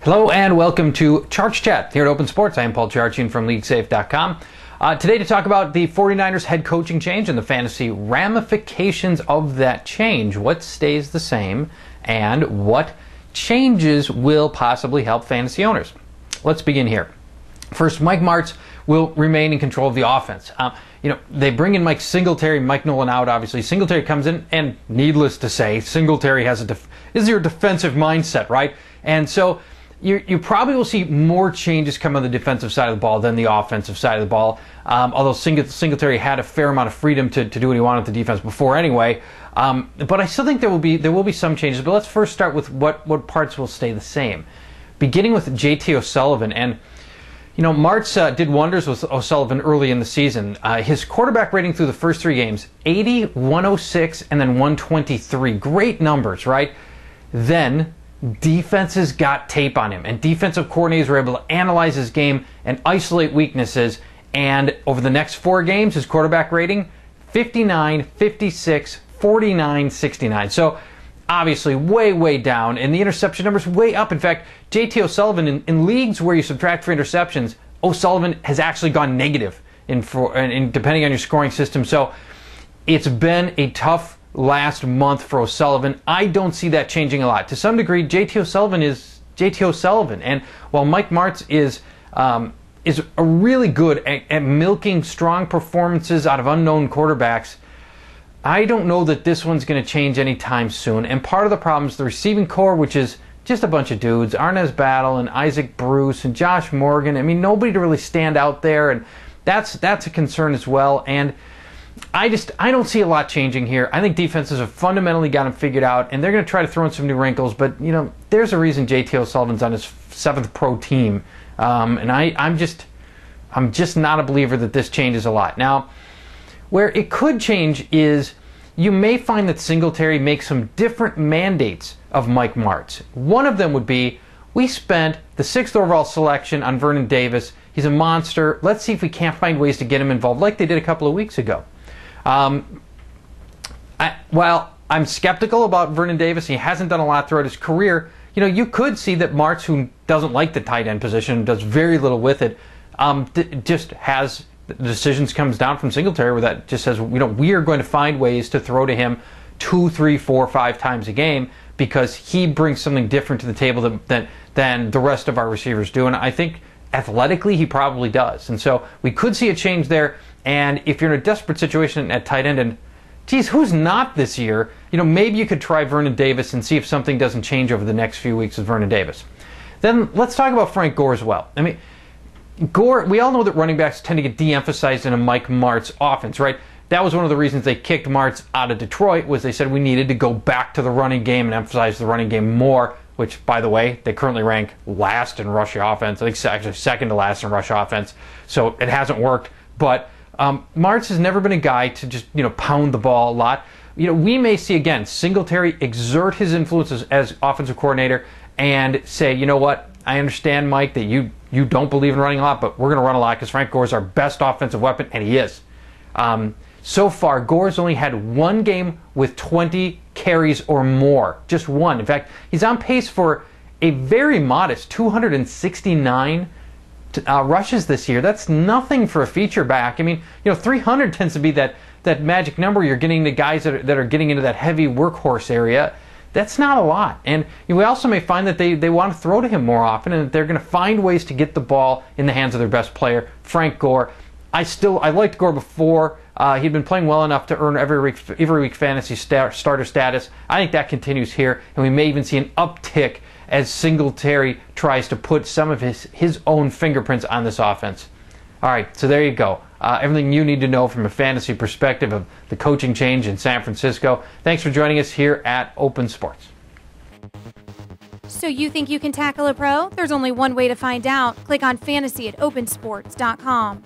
Hello and welcome to Charch Chat here at Open Sports. I am Paul Charchian from LeagueSafe.com. Today to talk about the 49ers head coaching change and the fantasy ramifications of that change. What stays the same and what changes will possibly help fantasy owners. Let's begin here. First, Mike Martz will remain in control of the offense. They bring in Mike Nolan out, obviously. Singletary comes in, and needless to say, Singletary has is your defensive mindset, right? And so you probably will see more changes come on the defensive side of the ball than the offensive side of the ball. Although Singletary had a fair amount of freedom to do what he wanted with the defense before anyway. But I still think there will be some changes. But let's first start with what parts will stay the same. Beginning with J.T. O'Sullivan. And Martz did wonders with O'Sullivan early in the season. His quarterback rating through the first three games, 80, 106, and then 123. Great numbers, right? Then defenses got tape on him, and defensive coordinators were able to analyze his game and isolate weaknesses. And over the next four games, his quarterback rating, 59, 56, 49, 69. So obviously way down, and the interception numbers way up. In fact, J.T. O'Sullivan, in leagues where you subtract for interceptions, O'Sullivan has actually gone negative in depending on your scoring system. So it's been a tough last month for O'Sullivan. I don't see that changing a lot. To some degree, J.T. O'Sullivan is J.T. O'Sullivan, and while Mike Martz is really good at milking strong performances out of unknown quarterbacks, I don't know that this one's going to change anytime soon. And part of the problem is the receiving core, which is just a bunch of dudes. Arnaz Battle and Isaac Bruce and Josh Morgan. I mean, nobody to really stand out there, and that's a concern as well. And I don't see a lot changing here. I think defenses have fundamentally got them figured out, and they're going to try to throw in some new wrinkles. But there's a reason J.T. O'Sullivan's on his seventh pro team, and I'm just not a believer that this changes a lot. Now, where it could change is you may find that Singletary makes some different mandates of Mike Martz. One of them would be, we spent the 6th overall selection on Vernon Davis. He's a monster. Let's see if we can't find ways to get him involved, like they did a couple of weeks ago. While I'm skeptical about Vernon Davis, he hasn't done a lot throughout his career. You could see that Martz, who doesn't like the tight end position, does very little with it, just has the decisions comes down from Singletary where that just says, we are going to find ways to throw to him 2, 3, 4, 5 times a game because he brings something different to the table than the rest of our receivers do. And I think athletically he probably does. And so we could see a change there. And if you're in a desperate situation at tight end, and geez, who's not this year? Maybe you could try Vernon Davis and see if something doesn't change over the next few weeks with Vernon Davis. Then let's talk about Frank Gore as well. I mean, Gore, we all know that running backs tend to get de-emphasized in a Mike Martz offense, right? That was one of the reasons they kicked Martz out of Detroit, was they said we needed to go back to the running game and emphasize the running game more, which, by the way, they currently rank last in rush offense. I think actually second to last in rush offense. So it hasn't worked. But Martz has never been a guy to just, pound the ball a lot. We may see, again, Singletary exert his influence as offensive coordinator and say, you know what, I understand, Mike, that you don't believe in running a lot, but we're going to run a lot because Frank Gore is our best offensive weapon, and he is. So far, Gore's only had one game with 20 carries or more. Just one. In fact, he's on pace for a very modest 269 rushes this year. That's nothing for a feature back. I mean, 300 tends to be that magic number. You're getting the guys that are getting into that heavy workhorse area. That's not a lot. And we also may find that they want to throw to him more often, and that they're going to find ways to get the ball in the hands of their best player, Frank Gore. I liked Gore before. He'd been playing well enough to earn every week fantasy starter status. I think that continues here, and we may even see an uptick as Singletary tries to put some of his own fingerprints on this offense. All right, so there you go. Everything you need to know from a fantasy perspective of the coaching change in San Francisco. Thanks for joining us here at Open Sports. So you think you can tackle a pro? There's only one way to find out. Click on fantasy at opensports.com.